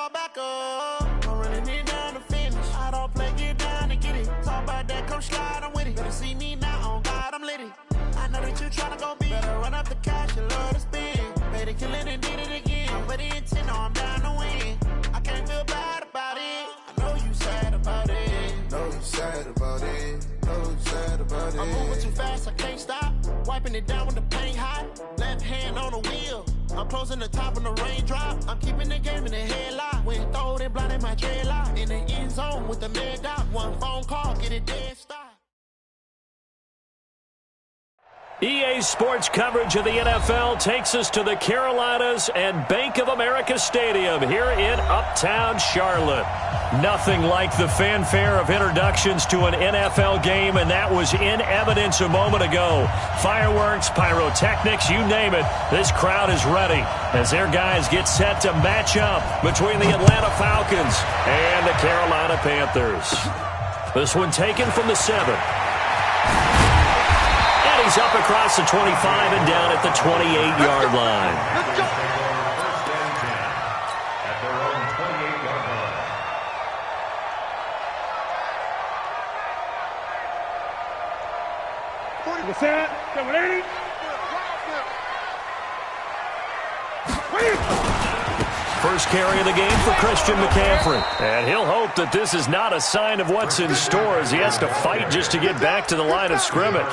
fall back up. I'm running it down to finish. I don't play, get down to get it. Talk about that, come slide, I'm with it. Better see me now, on God, I'm lit it. I know that you tryna go big. Better run up the cash, you love to spend. Made it, kill it, and did it again. But the intent, no, I'm down to win. I can't feel bad about it. I know you sad about it. Know you sad about it. Know you sad about it. I'm moving too fast, I can't stop. Wiping it down when the paint hot. Left hand on the wheel. I'm closing the top when the raindrop. I'm keeping the game in the headlock. When throwed and blinded my dreadlock. In the end zone with the mad dot. One phone call, get it dead stop. EA Sports coverage of the NFL takes us to the Carolinas and Bank of America Stadium here in Uptown Charlotte. Nothing like the fanfare of introductions to an NFL game, and that was in evidence a moment ago. Fireworks, pyrotechnics, you name it, this crowd is ready as their guys get set to match up between the Atlanta Falcons and the Carolina Panthers. This one taken from the 7. He's up across the 25 and down at the 28-yard line. Let's go. First and 10 at their own 28-yard line. First carry of the game for Christian McCaffrey. And he'll hope that this is not a sign of what's in store as he has to fight just to get back to the line of scrimmage.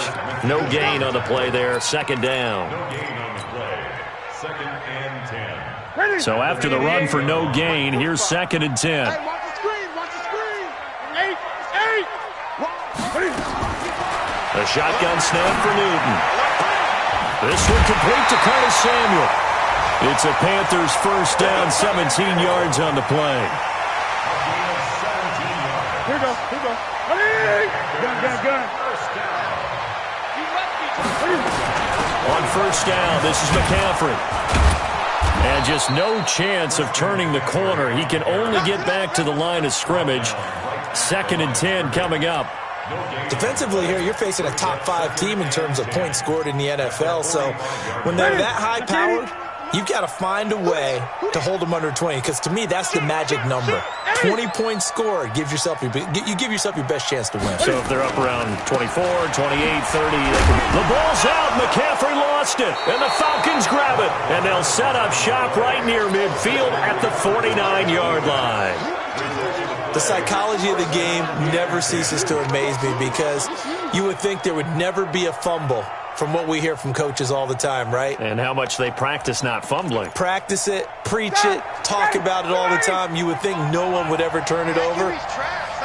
No gain on the play there, second down. No gain on the play. Second and 10. So after the run for no gain, here's second and 10. Hey, watch the screen, watch the screen. 8. A shotgun snap for Newton. This one complete to Curtis Samuel. It's a Panthers first down, 17 yards on the play. Here we go. Hey! Gun. On first down, this is McCaffrey. And just no chance of turning the corner. He can only get back to the line of scrimmage. Second and 10 coming up. Defensively here, you're facing a top 5 team in terms of points scored in the NFL. So when they're that high-powered, you've got to find a way to hold them under 20, because to me, that's the magic number. 20 points scored, you give yourself your best chance to win. So if they're up around 24, 28, 30, the ball's out. McCaffrey lost it, and the Falcons grab it, and they'll set up shop right near midfield at the 49-yard line. The psychology of the game never ceases to amaze me, because you would think there would never be a fumble from what we hear from coaches all the time, right? And how much they practice not fumbling. Practice it, preach it, talk about it all the time. You would think no one would ever turn it over.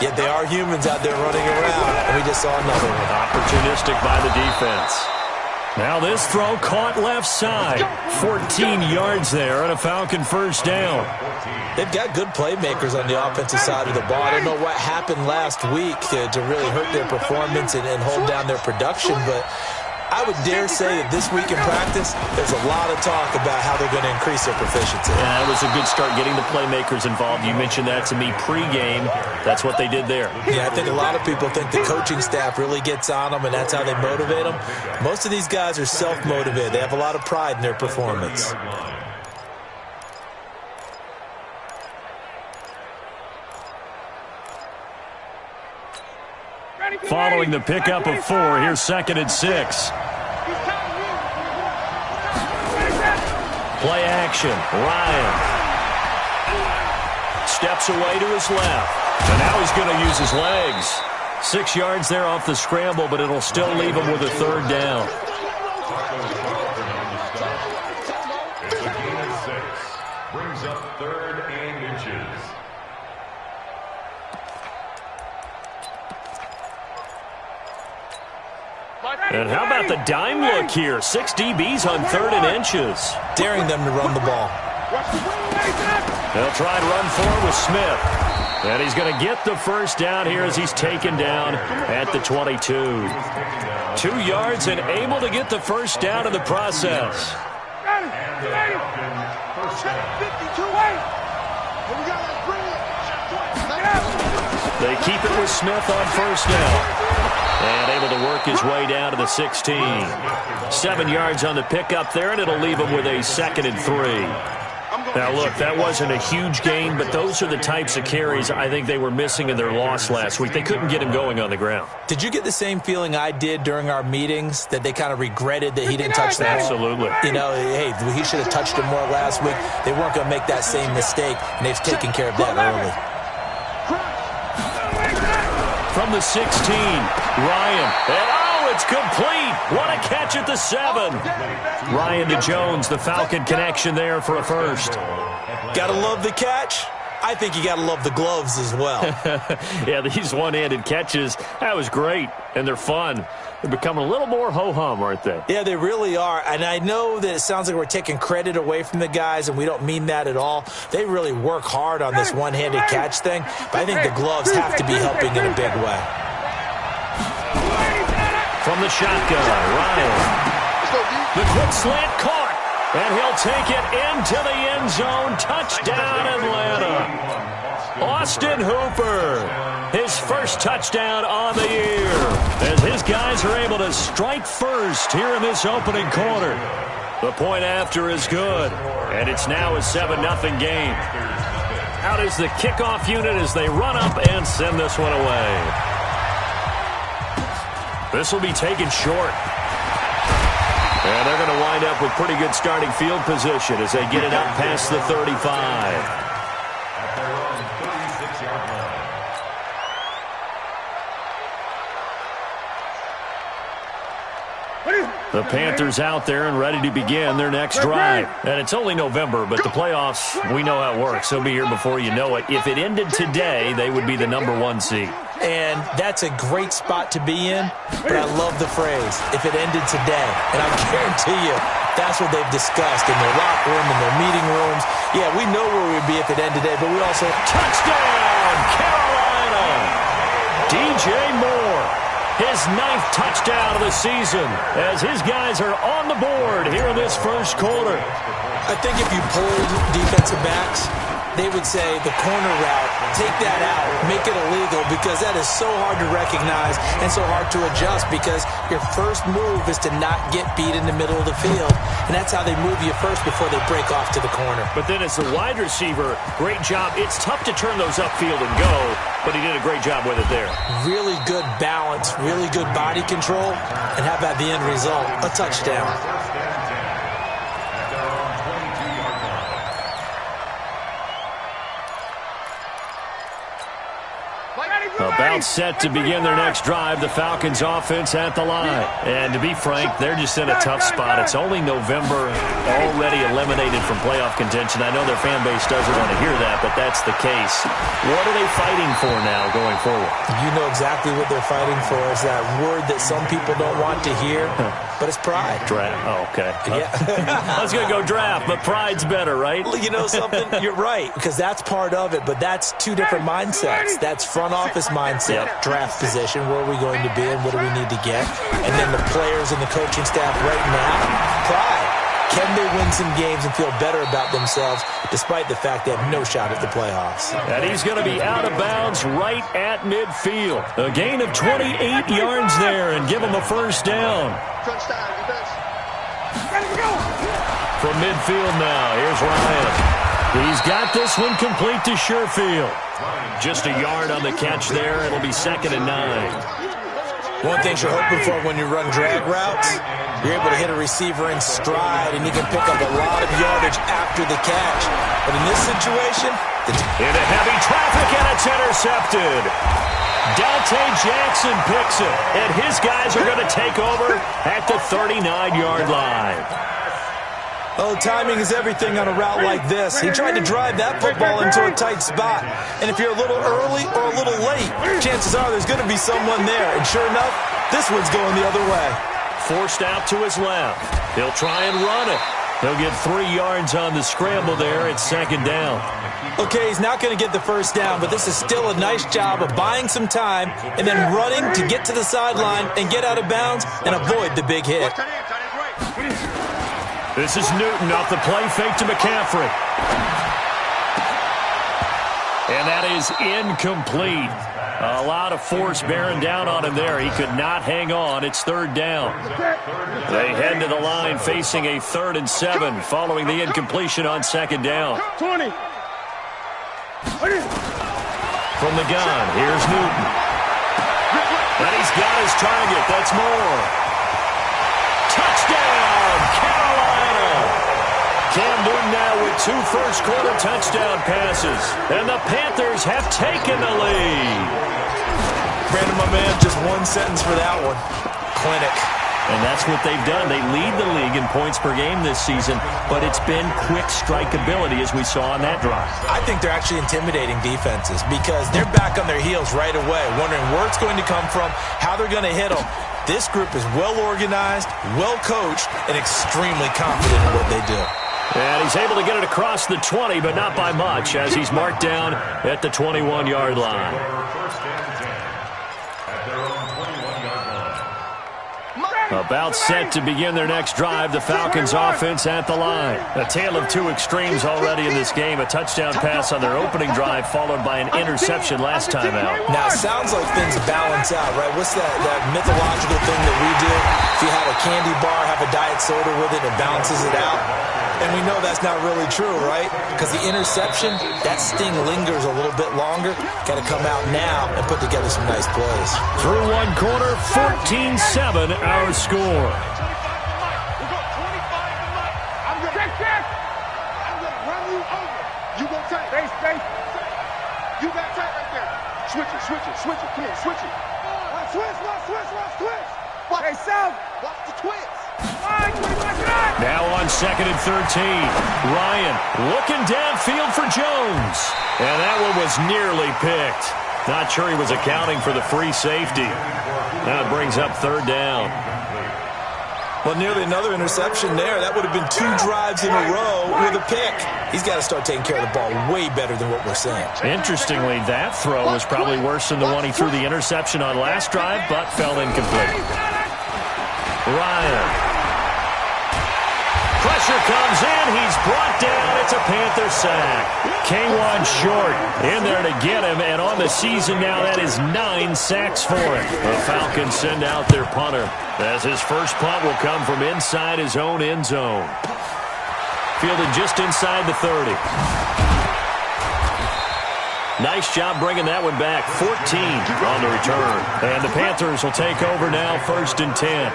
Yet they are humans out there running around, and we just saw another one. Opportunistic by the defense. Now this throw caught left side. 14 yards there and a Falcon first down. They've got good playmakers on the offensive side of the ball. I don't know what happened last week to really hurt their performance and hold down their production, but I would dare say that this week in practice, there's a lot of talk about how they're going to increase their proficiency. Yeah, that was a good start getting the playmakers involved. You mentioned that to me pregame. That's what they did there. Yeah, I think a lot of people think the coaching staff really gets on them, and that's how they motivate them. Most of these guys are self-motivated. They have a lot of pride in their performance. Following the pickup of 4, here's second and 6. Play action. Ryan steps away to his left. And now he's going to use his legs. 6 yards there off the scramble, but it'll still leave him with a third down. It's a gain of 6. Brings up third and inches. And how about the dime look here? 6 DBs on third and inches. Daring them to run the ball. They'll try and run forward with Smith. And he's going to get the first down here as he's taken down at the 22. 2 yards and able to get the first down in the process. They keep it with Smith on first down. And able to work his way down to the 16. 7 yards on the pickup there, and it'll leave him with a second and 3. Now, look, that wasn't a huge gain, but those are the types of carries I think they were missing in their loss last week. They couldn't get him going on the ground. Did you get the same feeling I did during our meetings, that they kind of regretted that he didn't touch the ball? Absolutely. You know, hey, he should have touched him more last week. They weren't going to make that same mistake, and they've taken care of that early. From the 16, Ryan. And, it's complete. What a catch at the 7. Ryan to Jones, the Falcon connection there for a first. Gotta love the catch. I think you gotta love the gloves as well. Yeah, these one-handed catches, that was great, and they're fun. They're becoming a little more ho-hum, aren't they? Yeah, they really are. And I know that it sounds like we're taking credit away from the guys, and we don't mean that at all. They really work hard on this one-handed catch thing, but I think the gloves have to be helping in a big way. From the shotgun, Ryan. The quick slant caught, and he'll take it into the end zone. Touchdown, Atlanta. Austin Hooper, his first touchdown on the year, as his guys are able to strike first here in this opening quarter. The point after is good, and it's now a 7-0 game. Out is the kickoff unit as they run up and send this one away. This will be taken short. And they're going to wind up with pretty good starting field position as they get it up past the 35. At their own 36-yard line. The Panthers out there and ready to begin their next drive. And it's only November, but the playoffs, we know how it works. They'll be here before you know it. If it ended today, they would be the #1 seed. And that's a great spot to be in, but I love the phrase, if it ended today. And I guarantee you, that's what they've discussed in their locker room, in their meeting rooms. Yeah, we know where we'd be if it ended today, but we also... Touchdown, Carolina! DJ Moore, his 9th touchdown of the season, as his guys are on the board here in this first quarter. I think if you polled defensive backs, they would say the corner route, take that out, make it illegal, because that is so hard to recognize and so hard to adjust, because your first move is to not get beat in the middle of the field, and that's how they move you first before they break off to the corner. But then as a wide receiver, great job. It's tough to turn those upfield and go, but he did a great job with it there. Really good balance, really good body control, and how about the end result? A touchdown. About set to begin their next drive, the Falcons offense at the line. And to be frank, they're just in a tough spot. It's only November, already eliminated from playoff contention. I know their fan base doesn't want to hear that, but that's the case. What are they fighting for now going forward? You know exactly what they're fighting for. Is that word that some people don't want to hear, but it's pride. Draft. Oh, okay. Yeah. I was going to go draft, but pride's better, right? You know something? You're right, because that's part of it, but that's two different mindsets. That's front office mindset, draft position, where are we going to be and what do we need to get? And then the players and the coaching staff right now, pride. Can they win some games and feel better about themselves despite the fact they have no shot at the playoffs? And he's going to be out of bounds right at midfield. A gain of 28 yards there and give him a first down. From midfield now, here's Ryan. He's got this one complete to Sherfield. Just a yard on the catch there. It'll be 2nd and 9. One thing you're hoping for when you run drag routes, you're able to hit a receiver in stride, and you can pick up a lot of yardage after the catch. But in this situation... Into heavy traffic, and it's intercepted. Dante Jackson picks it, and his guys are going to take over at the 39-yard line. Oh, timing is everything on a route like this. He tried to drive that football into a tight spot. And if you're a little early or a little late, chances are there's going to be someone there. And sure enough, this one's going the other way. Forced out to his left. He'll try and run it. He'll get 3 yards on the scramble there. It's 2nd down. Okay, he's not going to get the first down, but this is still a nice job of buying some time and then running to get to the sideline and get out of bounds and avoid the big hit. This is Newton off the play fake to McCaffrey. And that is incomplete. A lot of force bearing down on him there. He could not hang on. It's third down. They head to the line facing a 3rd and 7 following the incompletion on second down. 20. From the gun, here's Newton. And he's got his target. That's Moore. Touchdown, Carolina! Cam Newton now with 2 first-quarter touchdown passes. And the Panthers have taken the lead. Brandon, my man, just one sentence for that one. Clinic. And that's what they've done. They lead the league in points per game this season, but it's been quick strikeability as we saw on that drive. I think they're actually intimidating defenses because they're back on their heels right away, wondering where it's going to come from, how they're going to hit them. This group is well organized, well coached, and extremely confident in what they do. And he's able to get it across the 20, but not by much, as he's marked down at the 21-yard line. About set to begin their next drive, the Falcons offense at the line. A tale of 2 extremes already in this game. A touchdown pass on their opening drive, followed by an interception last time out. Now, it sounds like things balance out, right? What's that mythological thing that we do? If you have a candy bar, have a diet soda with it, it balances it out. And we know that's not really true, right? Because the interception, that sting lingers a little bit longer. Got to come out now and put together some nice plays. Through one quarter, 14-7 our score. I'm going to run you over. You going to take. Space. You got to take right there. Switch it. Come on, switch it. Switch. Hey, South. Watch the twist. Now on 2nd and 13. Ryan looking downfield for Jones. And that one was nearly picked. Not sure he was accounting for the free safety. Now it brings up 3rd down. Well, nearly another interception there. That would have been 2 drives in a row with a pick. He's got to start taking care of the ball way better than what we're seeing. Interestingly, that throw was probably worse than the one he threw the interception on last drive, but fell incomplete. Ryan. Pressure comes in. He's brought down. It's a Panther sack. K1 short in there to get him. And on the season now, that is 9 sacks for him. The Falcons send out their punter, as his first punt will come from inside his own end zone. Fielded just inside the 30. Nice job bringing that one back. 14 on the return. And the Panthers will take over now, 1st and 10.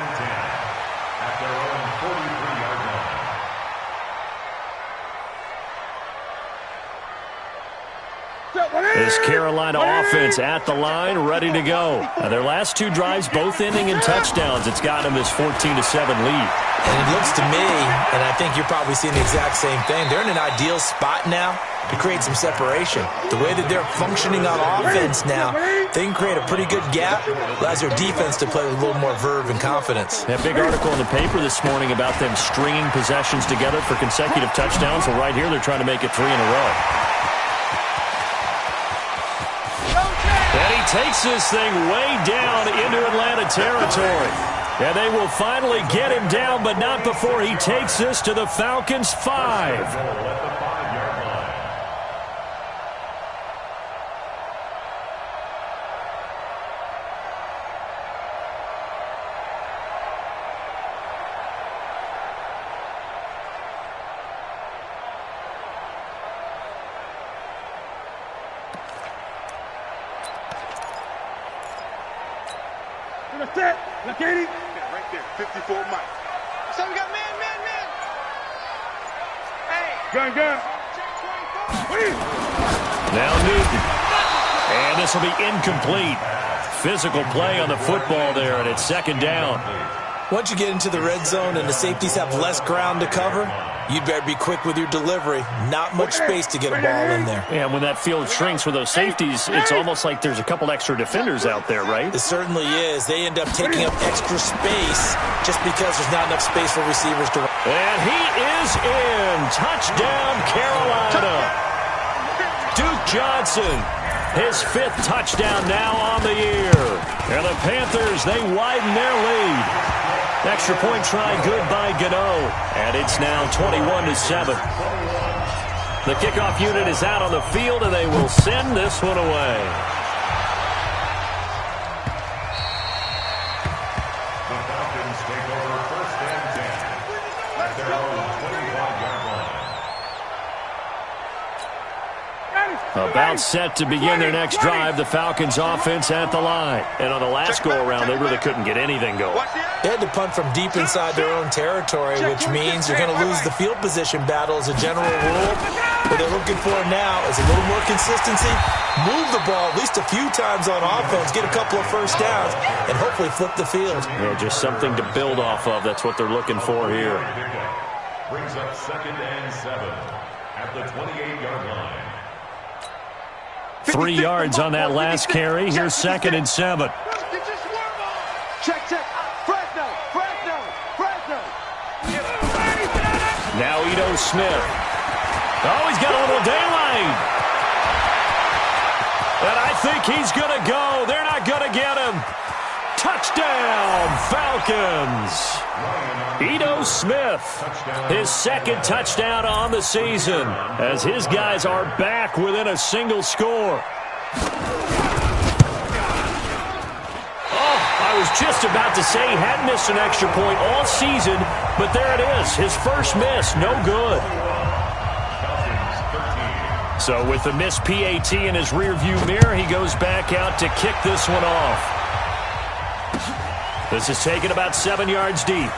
This Carolina offense at the line, ready to go. Now, their last 2 drives, both ending in touchdowns. It's got them this 14-7 lead. And it looks to me, and I think you're probably seeing the exact same thing, they're in an ideal spot now to create some separation. The way that they're functioning on offense now, they can create a pretty good gap, allows their defense to play with a little more verve and confidence. That big article in the paper this morning about them stringing possessions together for consecutive touchdowns. Well, right here, they're trying to make it 3 in a row. And he takes this thing way down into Atlanta territory. And they will finally get him down, but not before he takes this to the Falcons' 5. Set. Look at it. Right there. 54 Mike. So we got man. Hey. Gun. Now Newton. And this will be incomplete. Physical play on the football there, and it's 2nd down. Once you get into the red zone and the safeties have less ground to cover, you'd better be quick with your delivery. Not much space to get a ball in there. Yeah, when that field shrinks with those safeties, it's almost like there's a couple extra defenders out there, right? It certainly is. They end up taking up extra space just because there's not enough space for receivers to run. And he is in. Touchdown, Carolina. Duke Johnson, his 5th touchdown now on the year. And the Panthers, they widen their lead. Extra point try good by Gano. And it's now 21-7. The kickoff unit is out on the field, and they will send this one away. About set to begin their next drive, the Falcons offense at the line. And on the last go-around, they really couldn't get anything going. They had to punt from deep inside their own territory, which means you're going to lose the field position battle as a general rule. What they're looking for now is a little more consistency, move the ball at least a few times on offense, get a couple of first downs, and hopefully flip the field. Yeah, just something to build off of. That's what they're looking for here. Brings up 2nd and 7 at the 28-yard line. 3 yards on that last carry. Here's 2nd and 7. Check. Fresno. Now Ito Smith. Oh, he's got a little daylight. And I think he's going to go. They're not going to get him. Touchdown, Falcons. Ito Smith, his 2nd touchdown on the season, as his guys are back within a single score. Oh, I was just about to say he hadn't missed an extra point all season, but there it is, his first miss, no good. So with the missed PAT in his rearview mirror, he goes back out to kick this one off. This is taken about 7 yards deep.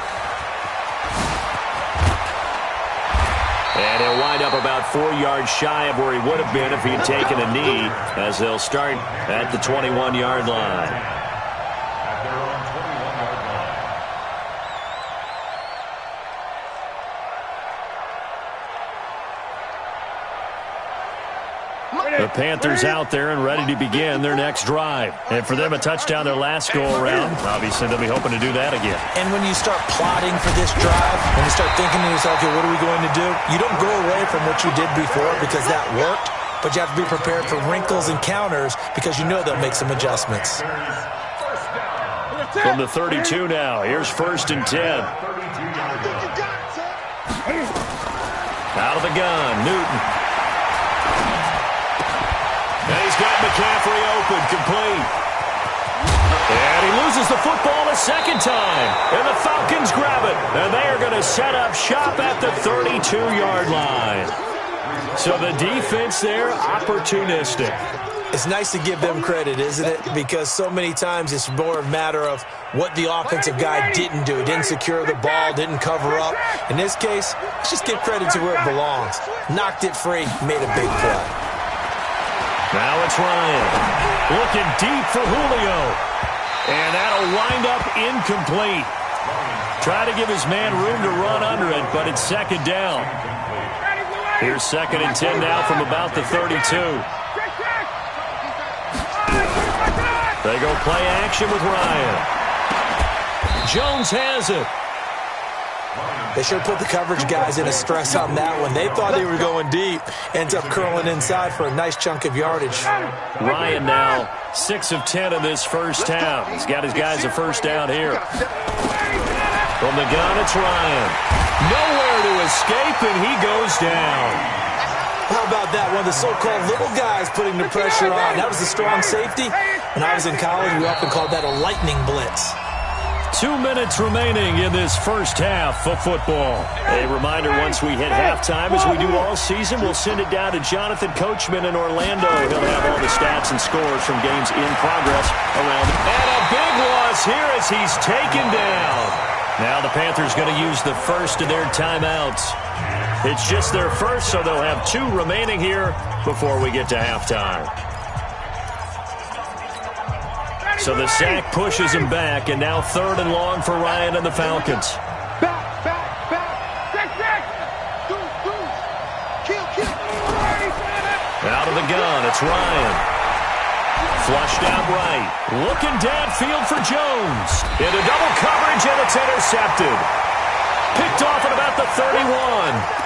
And he'll wind up about 4 yards shy of where he would have been if he had taken a knee, as they'll start at the 21-yard line. At their own 21-yard line. The Panthers out there and ready to begin their next drive. And for them, a touchdown their last go-around. Obviously, they'll be hoping to do that again. And when you start plotting for this drive, when you start thinking to yourself, okay, what are we going to do? You don't go away from what you did before because that worked, but you have to be prepared for wrinkles and counters because you know they'll make some adjustments. From the 32 now, here's 1st and 10. Out of the gun, Newton. And he's got McCaffrey open, complete. And he loses the football a second time. And the Falcons grab it. And they are going to set up shop at the 32-yard line. So the defense there, opportunistic. It's nice to give them credit, isn't it? Because so many times it's more a matter of what the offensive guy didn't do. Didn't secure the ball, didn't cover up. In this case, let's just give credit to where it belongs. Knocked it free, made a big play. Now it's Ryan. Looking deep for Julio. And that'll wind up incomplete. Try to give his man room to run under it, but it's 2nd down. Here's 2nd and 10 now from about the 32. They go play action with Ryan. Jones has it. They sure put the coverage guys in a stress on that one. They thought they were going deep. Ends up curling inside for a nice chunk of yardage. Ryan now 6 of 10 in this first half. He's got his guys a first down here. From the gun, it's Ryan. Nowhere to escape, and he goes down. How about that? One of the so-called little guys putting the pressure on. That was a strong safety. When I was in college, we often called that a lightning blitz. 2 minutes remaining in this first half of football. A reminder, once we hit halftime, as we do all season, we'll send it down to Jonathan Coachman in Orlando. He'll have all the stats and scores from games in progress around. And a big loss here as he's taken down. Now the Panthers going to use the first of their timeouts. It's just their first, so they'll have 2 remaining here before we get to halftime. So the sack pushes him back, and now 3rd and long for Ryan and the Falcons. Back. Check. Kill. Out of the gun, it's Ryan. Flushed out right. Looking downfield for Jones. Into double coverage, and it's intercepted. Picked off at about the 31.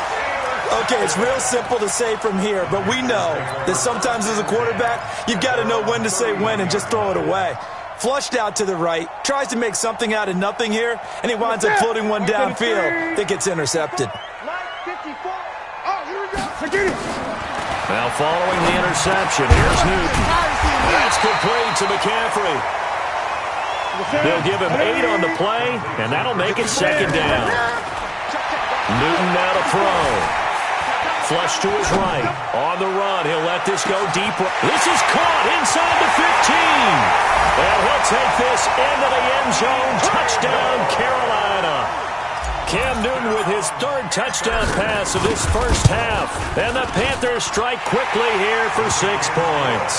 Okay, it's real simple to say from here, but we know that sometimes as a quarterback, you've got to know when to say when and just throw it away. Flushed out to the right, tries to make something out of nothing here, and he winds up floating one downfield that gets intercepted. Now following the interception, here's Newton. That's complete to McCaffrey. They'll give him 8 on the play, and that'll make it 2nd down. Newton now to throw. flush to his right. On the run, he'll let this go deep. This is caught inside the 15. And he'll take this into the end zone. Touchdown, Carolina. Cam Newton with his third touchdown pass of this first half. And the Panthers strike quickly here for 6 points.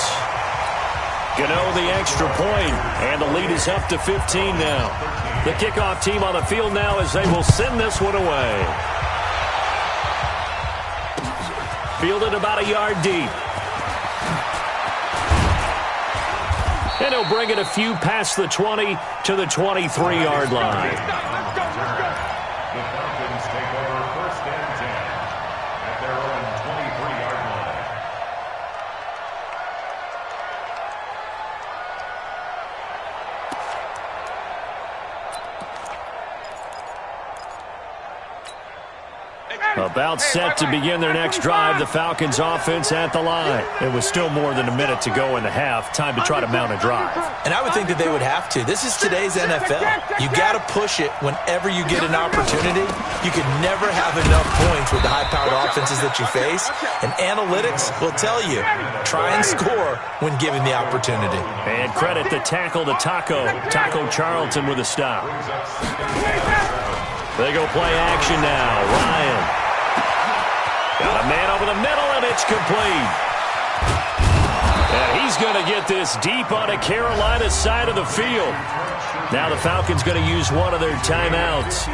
Gano the extra point, and the lead is up to 15 now. The kickoff team on the field now as they will send this one away. Fielded about a yard deep. And he'll bring it a few past the 20 to the 23-yard line. The Falcons take over first and 10 at their own 23-yard line. About set to begin their next drive, the Falcons offense at the line. It was still more than a minute to go in the half. Time to try to mount a drive. And I would think that they would have to. This is today's NFL. You got to push it whenever you get an opportunity. You can never have enough points with the high-powered offenses that you face. And analytics will tell you, try and score when given the opportunity. And credit the tackle to Taco Charlton with a stop. They go play action now. Ryan. Got a man over the middle, and it's complete. And he's going to get this deep on a Carolina side of the field. Now the Falcons going to use one of their timeouts,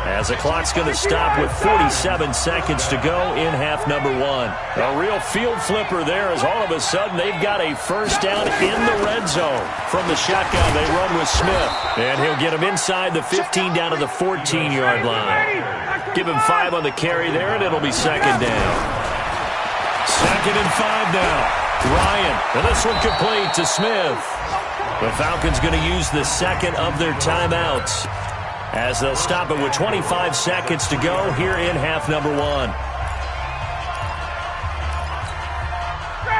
as the clock's going to stop with 47 seconds to go in half number one. A real field flipper there, as all of a sudden they've got a first down in the red zone. From the shotgun, they run with Smith, and he'll get him inside the 15 down to the 14-yard line. Give him 5 on the carry there, and it'll be second down. 2nd and 5 now. Ryan, and this one complete to Smith. The Falcons going to use the second of their timeouts, as they'll stop it with 25 seconds to go here in half number one.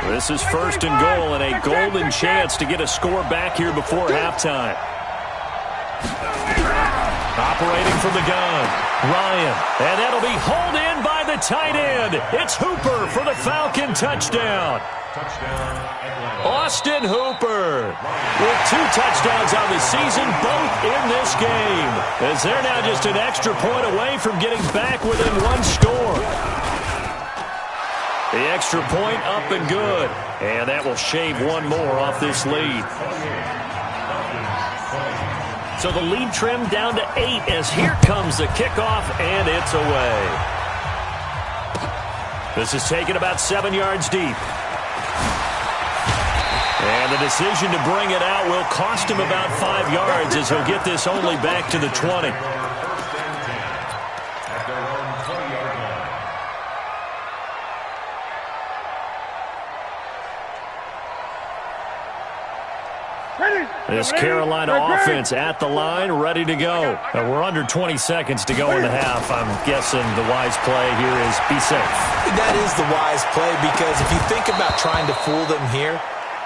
This is 1st and goal, and a golden chance to get a score back here before halftime. Operating from the gun, Ryan, and that'll be hauled in by the tight end. It's Hooper for the Falcon touchdown. Austin Hooper with 2 touchdowns on the season, both in this game, as they're now just an extra point away from getting back within 1 score. The extra point up and good, and that will shave 1 more off this lead. So the lead trimmed down to 8 as here comes the kickoff, and it's away. This is taken about 7 yards deep. And the decision to bring it out will cost him about 5 yards, as he'll get this only back to the 20. This Carolina offense at the line, ready to go. We're under 20 seconds to go in the half. I'm guessing the wise play here is be safe. That is the wise play, because if you think about trying to fool them here,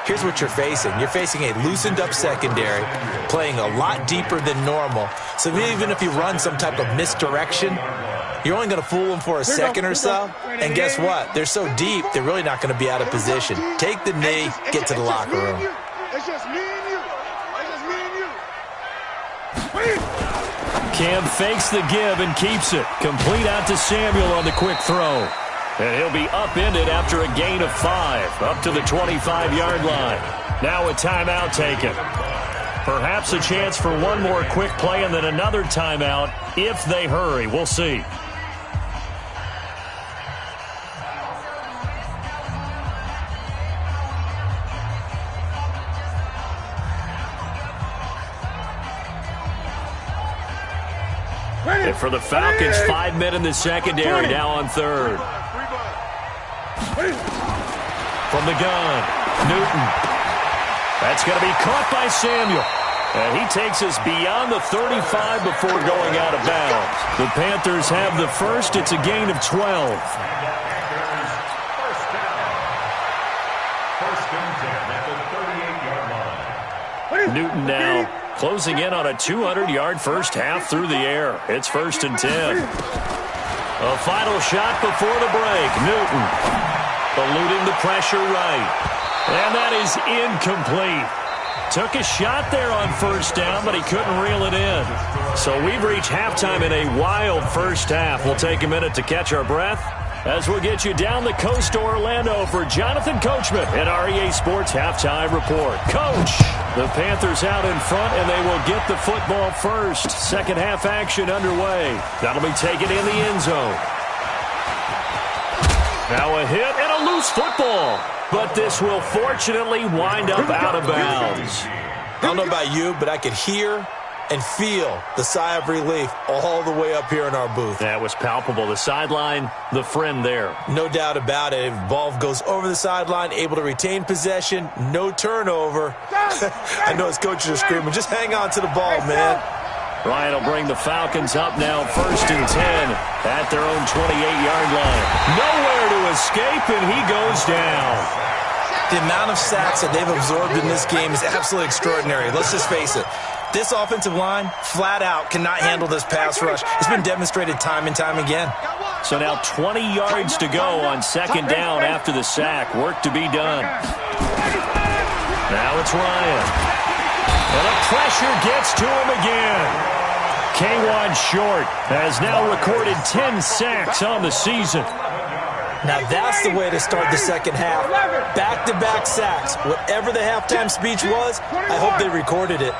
here's what you're facing. You're facing a loosened-up secondary, playing a lot deeper than normal. So even if you run some type of misdirection, you're only going to fool them for a second or so. And guess what? They're so deep, they're really not going to be out of position. Take the knee, get to the locker room. It's just me and you. It's just me and you. Cam fakes the give and keeps it. Complete out to Samuel on the quick throw. And he'll be upended after a gain of 5, up to the 25-yard line. Now a timeout taken. Perhaps a chance for one more quick play and then another timeout if they hurry. We'll see. And for the Falcons, 5 men in the secondary, now on 3rd. From the gun, Newton. That's going to be caught by Samuel. And he takes us beyond the 35 before going out of bounds. The Panthers have the first. It's a gain of 12. Newton now closing in on a 200-yard first half through the air. It's 1st and 10. A final shot before the break. Newton eluding the pressure right. And that is incomplete. Took a shot there on first down, but he couldn't reel it in. So we've reached halftime in a wild first half. We'll take a minute to catch our breath as we'll get you down the coast to Orlando for Jonathan Coachman at REA Sports Halftime Report. Coach, the Panthers out in front, and they will get the football first. Second half action underway. That'll be taken in the end zone. Now a hit and a loose football. But this will fortunately wind up out of bounds. I don't know about you, but I could hear and feel the sigh of relief all the way up here in our booth. That was palpable. The sideline, the friend there. No doubt about it. Ball goes over the sideline, able to retain possession, no turnover. I know his coaches are screaming, just hang on to the ball, man. Ryan will bring the Falcons up now, 1st and 10 at their own 28-yard line. Nowhere to escape, and he goes down. The amount of sacks that they've absorbed in this game is absolutely extraordinary. Let's just face it. This offensive line, flat out, cannot handle this pass rush. It's been demonstrated time and time again. So now 20 yards to go on 2nd down after the sack. Work to be done. Now it's Ryan. And the pressure gets to him again. K'Wan Short has now recorded 10 sacks on the season. Now that's the way to start the second half. Back-to-back sacks. Whatever the halftime speech was, I hope they recorded it.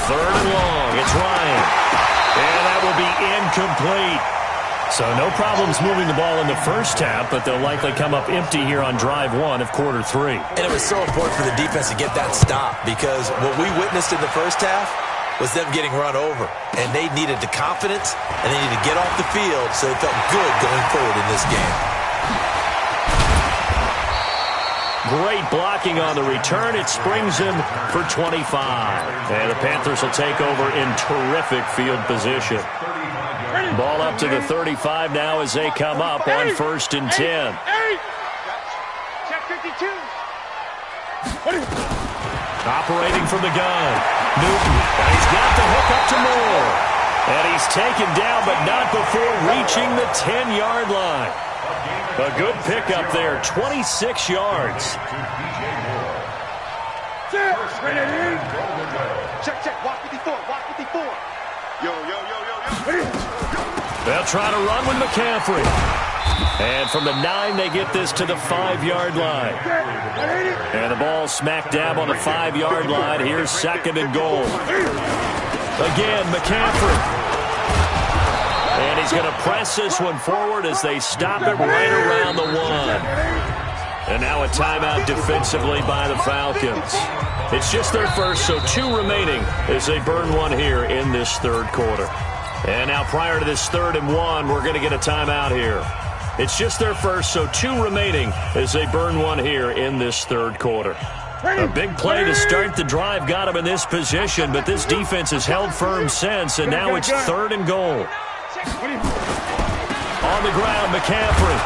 3rd and long. It's Ryan. And that will be incomplete. So no problems moving the ball in the first half, but they'll likely come up empty here on drive 1 of quarter 3. And it was so important for the defense to get that stop because what we witnessed in the first half was them getting run over. And they needed the confidence, and they needed to get off the field so they felt good going forward in this game. Great blocking on the return. It springs him for 25. And the Panthers will take over in terrific field position. Ball up to the 35 now as they come up on 1st and 10. Check 52. Operating from the gun. Newton. And he's got the hook up to Moore. And he's taken down, but not before reaching the 10-yard line. A good pickup there, 26 yards. Check. Walk 54. Yo. They'll try to run with McCaffrey. And from the 9, they get this to the 5-yard line. And the ball smack dab on the 5-yard line. Here's 2nd and goal. Again, McCaffrey. And he's going to press this one forward as they stop it right around the 1. And now a timeout defensively by the Falcons. It's just their first, so 2 remaining as they burn one here in this 3rd quarter. And now prior to this 3rd and 1, we're going to get a timeout here. It's just their first, so 2 remaining as they burn one here in this 3rd quarter. A big play to start the drive got him in this position, but this defense has held firm since, and now it's 3rd and goal. On the ground, McCaffrey.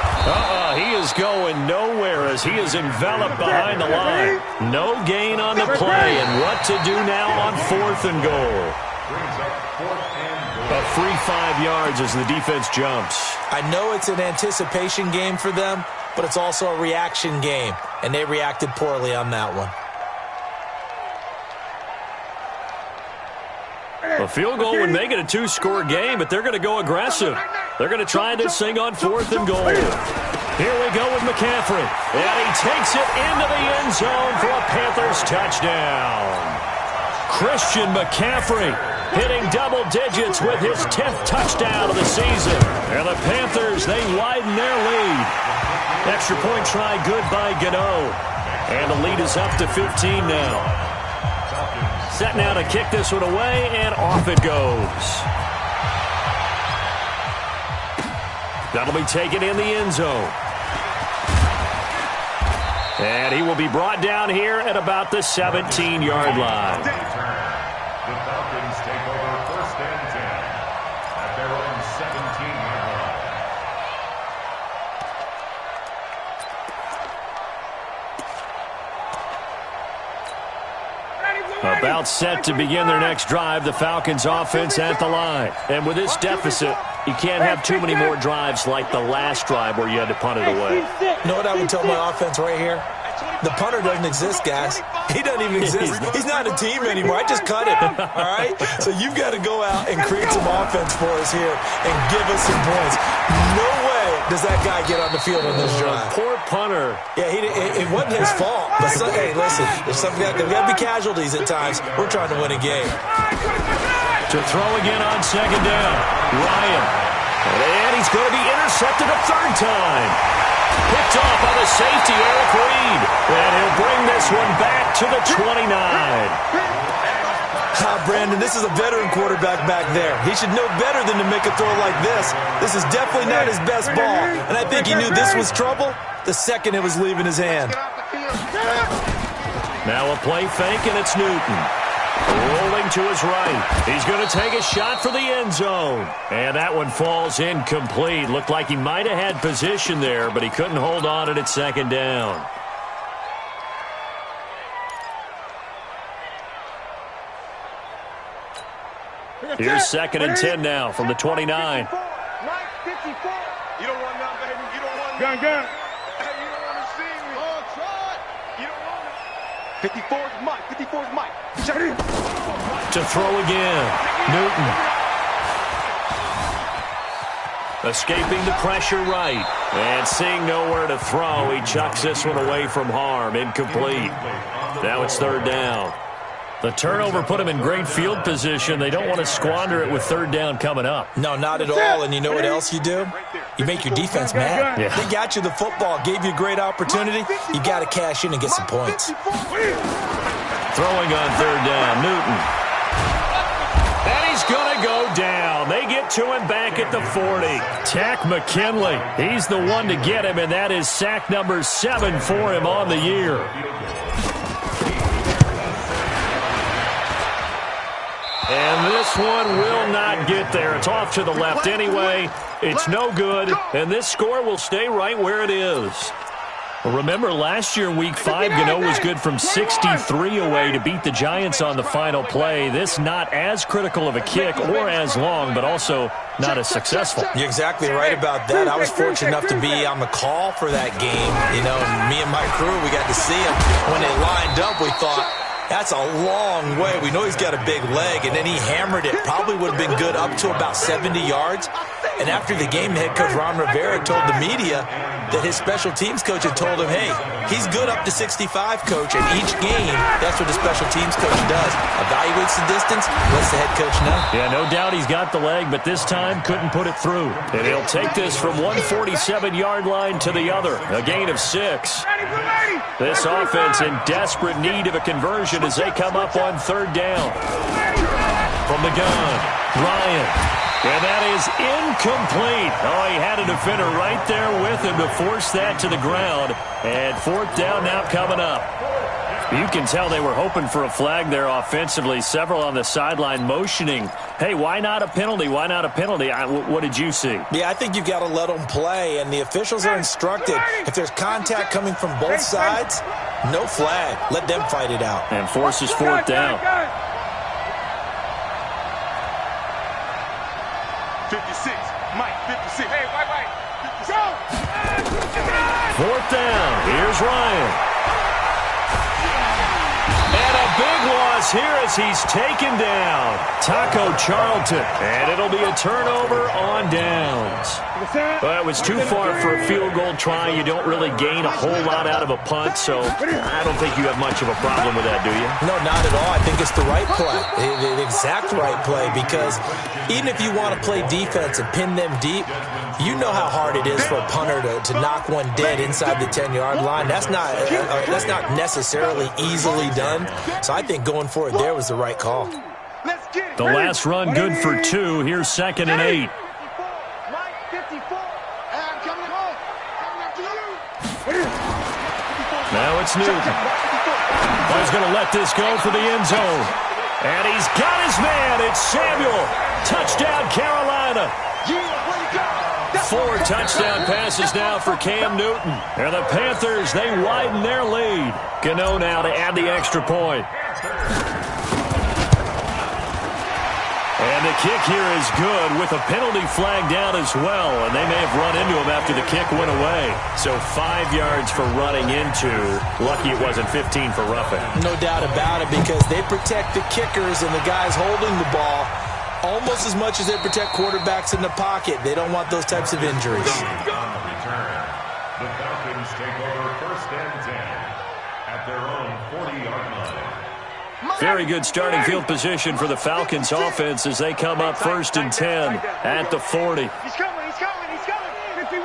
He is going nowhere as he is enveloped behind the line. No gain on the play, and what to do now on 4th and goal. A free 5 yards as the defense jumps. I know it's an anticipation game for them, but it's also a reaction game, and they reacted poorly on that one. A field goal would make it a 2-score game, but they're going to go aggressive. They're going to try this thing on 4th and goal. Here we go with McCaffrey. And he takes it into the end zone for a Panthers touchdown. Christian McCaffrey hitting double digits with his 10th touchdown of the season. And the Panthers, they widen their lead. Extra point try good by Gano. And the lead is up to 15 now. Set now to kick this one away, and off it goes. That'll be taken in the end zone. And he will be brought down here at about the 17-yard line. The Falcons take over 1st and 10 at their own 17-yard line. About set to begin their next drive, the Falcons offense at the line. And with this deficit, You can't have too many more drives like the last drive where you had to punt it away. You know what I would tell my offense right here? The punter doesn't exist, guys. He doesn't even exist. He's not a team anymore. I just cut him, all right? So you've got to go out and create some offense for us here and give us some points. No way does that guy get on the field on this drive. Poor punter. Yeah, it wasn't his fault. But hey, listen, there's got to be casualties at times. We're trying to win a game. To throw again on second down. Ryan. And he's going to be intercepted a third time. Picked off by the safety, Eric Reed. And he'll bring this one back to the 29. Brandon, this is a veteran quarterback back there. He should know better than to make a throw like this. This is definitely not his best ball. And I think he knew this was trouble the second it was leaving his hand. Now a play fake, and it's Newton. Rolling to his right. He's going to take a shot for the end zone. And that one falls incomplete. Looked like he might have had position there, but he couldn't hold on at second down. Here's 2nd and 10 now from the 29. You don't want none, baby. You don't want none. Gun. Hey, you don't want to see me. Oh, try it. You don't want it. 54 is Mike. 54 is Mike. Shut it. To throw again. Newton. Escaping the pressure right. And seeing nowhere to throw, he chucks this one away from harm. Incomplete. Now it's 3rd down. The turnover put him in great field position. They don't want to squander it with 3rd down coming up. No, not at all. And you know what else you do? You make your defense mad. Yeah. They got you the football, gave you a great opportunity. You got to cash in and get some points. Throwing on 3rd down, Newton. And he's going to go down. They get to him back at the 40. Tack McKinley. He's the one to get him, and that is sack number 7 for him on the year. And this one will not get there. It's off to the left anyway. It's no good, and this score will stay right where it is. Remember, last year in Week 5, Gano was good from 63 away to beat the Giants on the final play. This not as critical of a kick or as long, but also not as successful. You're exactly right about that. I was fortunate enough to be on the call for that game. You know, me and my crew, we got to see him. When they lined up, we thought, that's a long way. We know he's got a big leg, and then he hammered it. Probably would have been good up to about 70 yards. And after the game, head coach Ron Rivera told the media that his special teams coach had told him, hey, he's good up to 65, coach. And each game, that's what the special teams coach does. Evaluates the distance, lets the head coach know. Yeah, no doubt he's got the leg, but this time couldn't put it through. And he'll take this from 147-yard line to the other. A gain of 6. This offense in desperate need of a conversion as they come up on 3rd down. From the gun, Ryan. And that is incomplete. Oh, he had a defender right there with him to force that to the ground. And 4th down now coming up. You can tell they were hoping for a flag there offensively. Several on the sideline motioning, hey, why not a penalty? Why not a penalty? What did you see? Yeah, I think you've got to let them play, and the officials are instructed. If there's contact coming from both sides, no flag. Let them fight it out. And forces 4th down. 56. Mike, 56. Hey, Mike. 56. Go! 4th down. Here's Ryan. And a big loss here as he's taken down. Taco Charlton. And it'll be a turnover on downs. Well, it was too far for a field goal try. You don't really gain a whole lot out of a punt, so I don't think you have much of a problem with that, do you? No, not at all. I think it's the right play, the exact right play, because even if you want to play defense and pin them deep, you know how hard it is for a punter to knock one dead inside the 10-yard line. That's not necessarily easily done. So I think going for it there was the right call. The last run good for 2. Here's 2nd and 8. Now it's Newton. He's going to let this go for the end zone. And he's got his man. It's Samuel. Touchdown, Carolina. 4 touchdown passes now for Cam Newton. And the Panthers, they widen their lead. Gano now to add the extra point. And And the kick here is good with a penalty flag down as well, and they may have run into him after the kick went away. So 5 yards for running into. Lucky it wasn't 15 for roughing. No doubt about it, because they protect the kickers and the guys holding the ball almost as much as they protect quarterbacks in the pocket. They don't want those types of injuries. On the return, the Falcons take over 1st and 10 at their own 40-yard line. Very good starting field position for the Falcons offense as they come up 1st and 10 at the 40. He's coming, he's coming, he's coming. 51.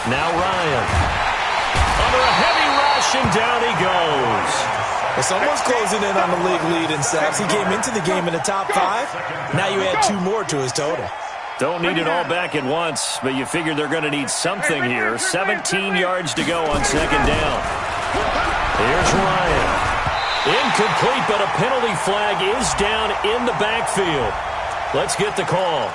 Now Ryan. Under a heavy rush, and down he goes. Well, someone's closing in on the league lead in sacks. He came into the game in the top 5. Now you add 2 more to his total. Don't need it all back at once, but you figure they're going to need something here. 17 yards to go on 2nd down. Here's Ryan. Incomplete, but a penalty flag is down in the backfield. Let's get the call.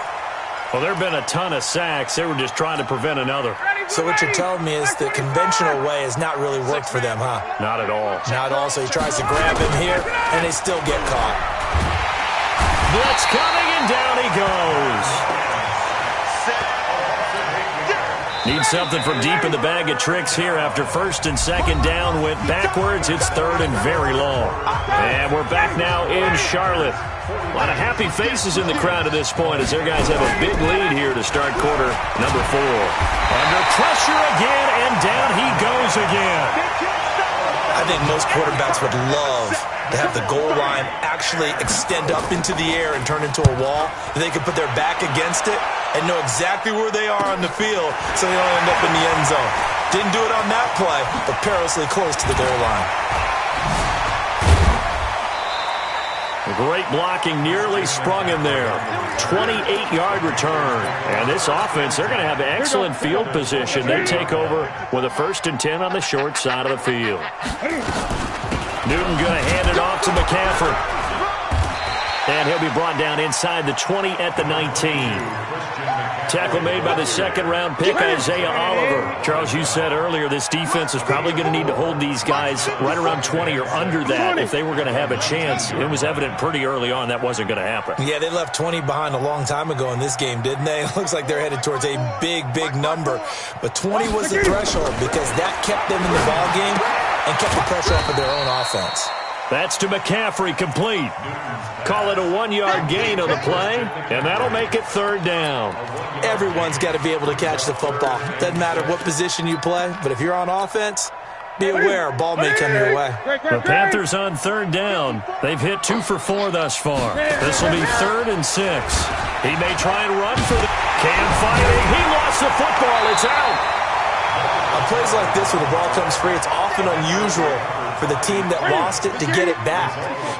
Well, there have been a ton of sacks. They were just trying to prevent another. So what you're telling me is the conventional way has not really worked for them, huh? Not at all. Not at all. So he tries to grab him here, and they still get caught. Blitz coming, and down he goes. Need something from deep in the bag of tricks here after 1st and 2nd down went backwards. It's 3rd and very long. And we're back now in Charlotte. A lot of happy faces in the crowd at this point as their guys have a big lead here to start quarter number 4. Under pressure again, and down he goes again. I think most quarterbacks would love to have the goal line actually extend up into the air and turn into a wall. They can put their back against it and know exactly where they are on the field so they don't end up in the end zone. Didn't do it on that play, but perilously close to the goal line. Great blocking, nearly sprung him there. 28-yard return. And this offense, they're going to have excellent field position. They take over with a 1st and 10 on the short side of the field. Newton going to hand it off to McCaffrey. And he'll be brought down inside the 20 at the 19. Tackle made by the 2nd-round pick, Isaiah Oliver. Charles, you said earlier this defense is probably going to need to hold these guys right around 20 or under that if they were going to have a chance. It was evident pretty early on that wasn't going to happen. Yeah, they left 20 behind a long time ago in this game, didn't they? It looks like they're headed towards a big, big number. But 20 was the threshold because that kept them in the ball game and kept the pressure off of their own offense. That's to McCaffrey, complete. Call it a 1-yard gain on the play, and that'll make it 3rd down. Everyone's got to be able to catch the football. Doesn't matter what position you play, but if you're on offense, be aware a ball may come your way. The Panthers on 3rd down. They've hit 2 for 4 thus far. This will be 3rd and 6. He may try and run for the... Cam fighting. He lost the football. It's out. On plays like this where the ball comes free, it's often unusual for the team that lost it to get it back.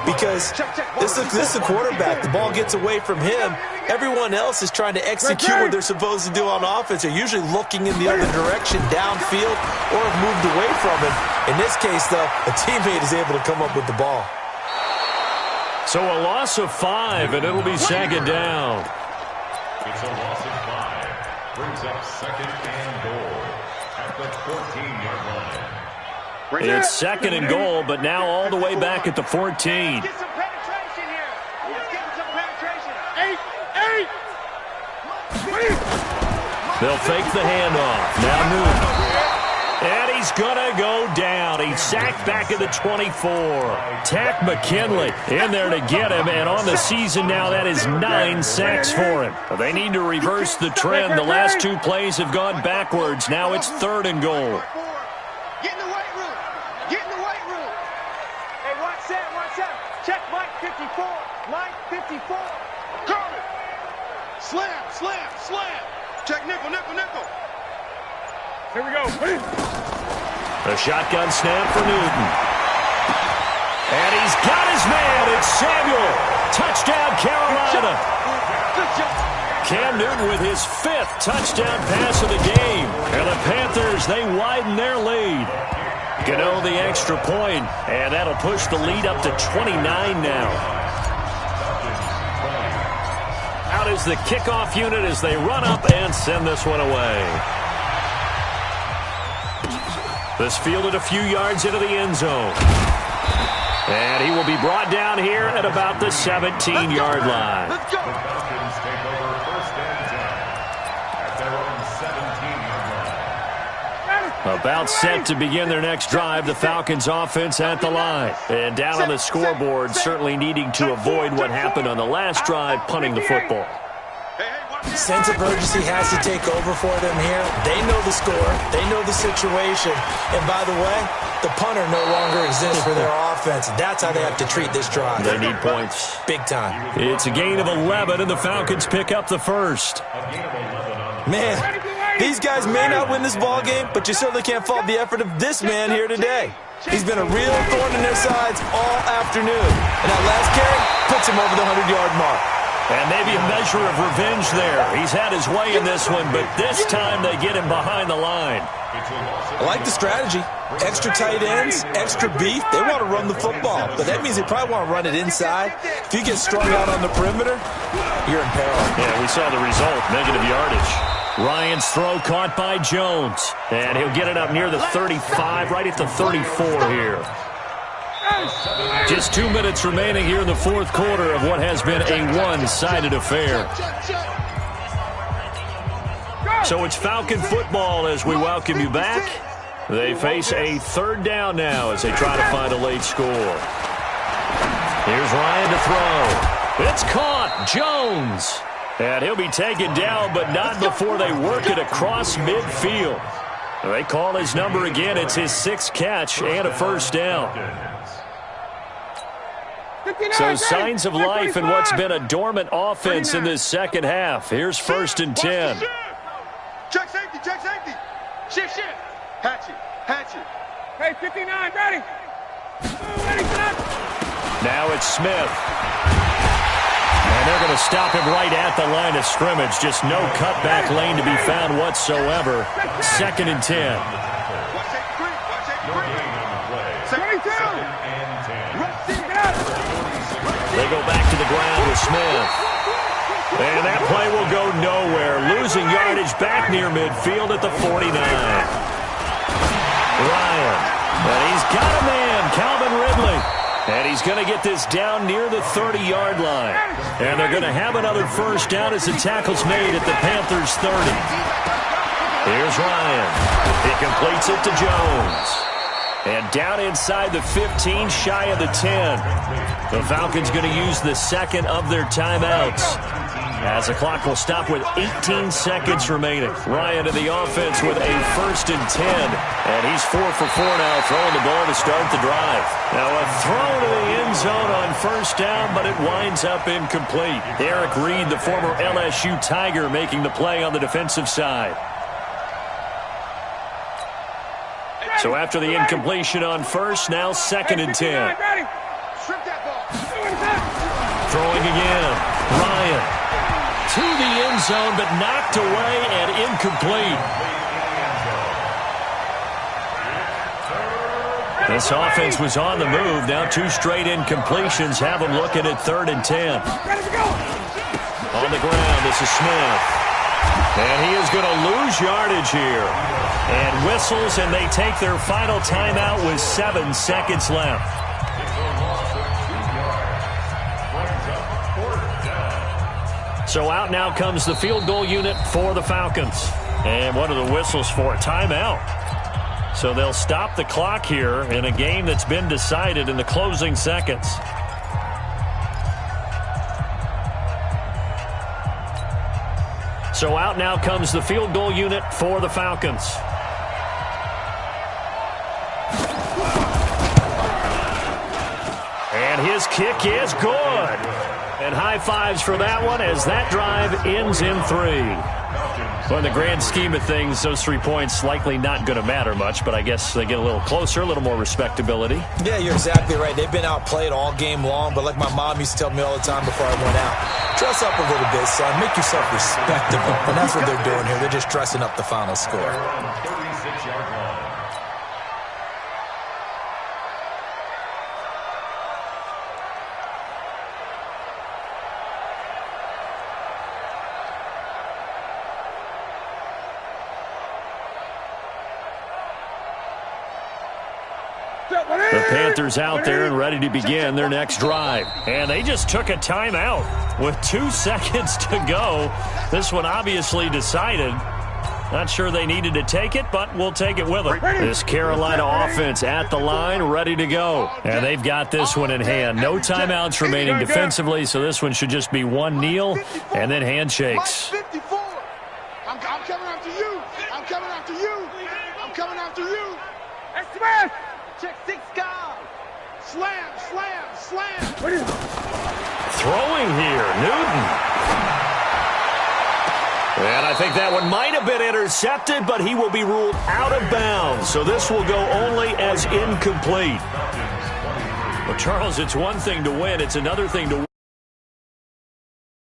Because this is a quarterback. The ball gets away from him. Everyone else is trying to execute what they're supposed to do on offense. They're usually looking in the other direction, downfield, or have moved away from him. In this case, though, a teammate is able to come up with the ball. So a loss of 5, and it'll be 2nd down. It's a loss of 5. Brings up 2nd and goal at the 14-yard line. It's 2nd and goal, but now all the way back at the 14. Get some penetration here. Let's get some penetration. 8. They'll fake the handoff. Now Newton. And he's going to go down. He's sacked back at the 24. Tack McKinley in there to get him, and on the season now, that is 9 sacks for him. They need to reverse the trend. The last 2 plays have gone backwards. Now it's 3rd and goal. Get in the weight room. Get in the weight room. Hey, watch that. Check Mike 54. Mike 54. Carter. Slam. Check nickel. Here we go. A shotgun snap for Newton. And he's got his man. It's Samuel. Touchdown, Carolina. Good job. Cam Newton with his 5th touchdown pass of the game. And the Panthers, they widen their lead. Gano the extra point, and that'll push the lead up to 29 now. Out is the kickoff unit as they run up and send this one away. This fielded a few yards into the end zone. And he will be brought down here at about the 17-yard line. The Falcons take over first and 10 at their own 17-yard line. About set to begin their next drive, the Falcons offense at the line. And down on the scoreboard, certainly needing to avoid what happened on the last drive, punting the football. Sense of urgency has to take over for them here. They know the score. They know the situation. And by the way, the punter no longer exists for their offense. That's how they have to treat this drive. They need points. Big time. It's a gain of 11, and the Falcons pick up the first. Man, these guys may not win this ball game, but you certainly can't fault the effort of this man here today. He's been a real thorn in their sides all afternoon. And that last carry puts him over the 100-yard mark. And maybe a measure of revenge there. He's had his way in this one, but this time they get him behind the line. I like the strategy. Extra tight ends, extra beef. They want to run the football, but that means they probably want to run it inside. If you get strung out on the perimeter, you're in peril. Yeah, we saw the result, negative yardage. Ryan's throw caught by Jones, and he'll get it up near the 35, right at the 34 here. Just 2 minutes remaining here in the fourth quarter of what has been a one-sided affair. So it's Falcon football as we welcome you back. They face a third down now as they try to find a late score. Here's Ryan to throw. It's caught. Jones. And he'll be taken down, but not before they work it across midfield. They call his number again. It's his sixth catch and a first down. So signs of life in what's been a dormant offense in this second half. Here's first and 10. Check safety, check safety. Shift, shift. Hatch it, hatch it. Hey, 59, ready. Ready, son. Now it's Smith. And they're going to stop him right at the line of scrimmage. Just no cutback lane to be found whatsoever. Second and 10. Watch safety quick, watch safety quick. Second and 10. They go back to the ground with Smith. And that play will go nowhere. Losing yardage back near midfield at the 49. Ryan. And he's got a man, Calvin Ridley. And he's going to get this down near the 30-yard line. And they're going to have another first down as the tackle's made at the Panthers' 30. Here's Ryan. He completes it to Jones. And down inside the 15, shy of the 10. The Falcons going to use the second of their timeouts, as the clock will stop with 18 seconds remaining. Ryan in the offense with a first and 10. And he's 4 for 4 now, throwing the ball to start the drive. Now a throw to the end zone on first down, but it winds up incomplete. Eric Reed, the former LSU Tiger, making the play on the defensive side. So after the incompletion on first, now second and 10. Throwing again. Ryan. To the end zone, but knocked away and incomplete. This offense was on the move. Now 2 straight incompletions have them looking at third and 10. On the ground, this is Smith. And he is going to lose yardage here. And whistles, and they take their final timeout with 7 seconds left. So out now comes the field goal unit for the Falcons. And what are the whistles for? Timeout. So they'll stop the clock here in a game that's been decided in the closing seconds. So out now comes the field goal unit for the Falcons. And his kick is good. And high fives for that one as that drive ends in 3. Well, in the grand scheme of things, those 3 points likely not going to matter much, but I guess they get a little closer, a little more respectability. Yeah, you're exactly right. They've been outplayed all game long, but like my mom used to tell me all the time before I went out, dress up a little bit, son. Make yourself respectable. And that's what they're doing here. They're just dressing up the final score. 36-yard line. The Panthers out there and ready to begin their next drive. And they just took a timeout with 2 seconds to go. This one obviously decided. Not sure they needed to take it, but we'll take it with them. This Carolina offense at the line, ready to go. And they've got this one in hand. No timeouts remaining defensively, so this one should just be one kneel and then handshakes. I'm coming after you. I'm coming after you. I'm coming after you. Hey, Smith! Check 6 guys. Slam, slam, slam. Throwing here, Newton. And I think that one might have been intercepted, but he will be ruled out of bounds. So this will go only as incomplete. Well, Charles, it's one thing to win. It's another thing to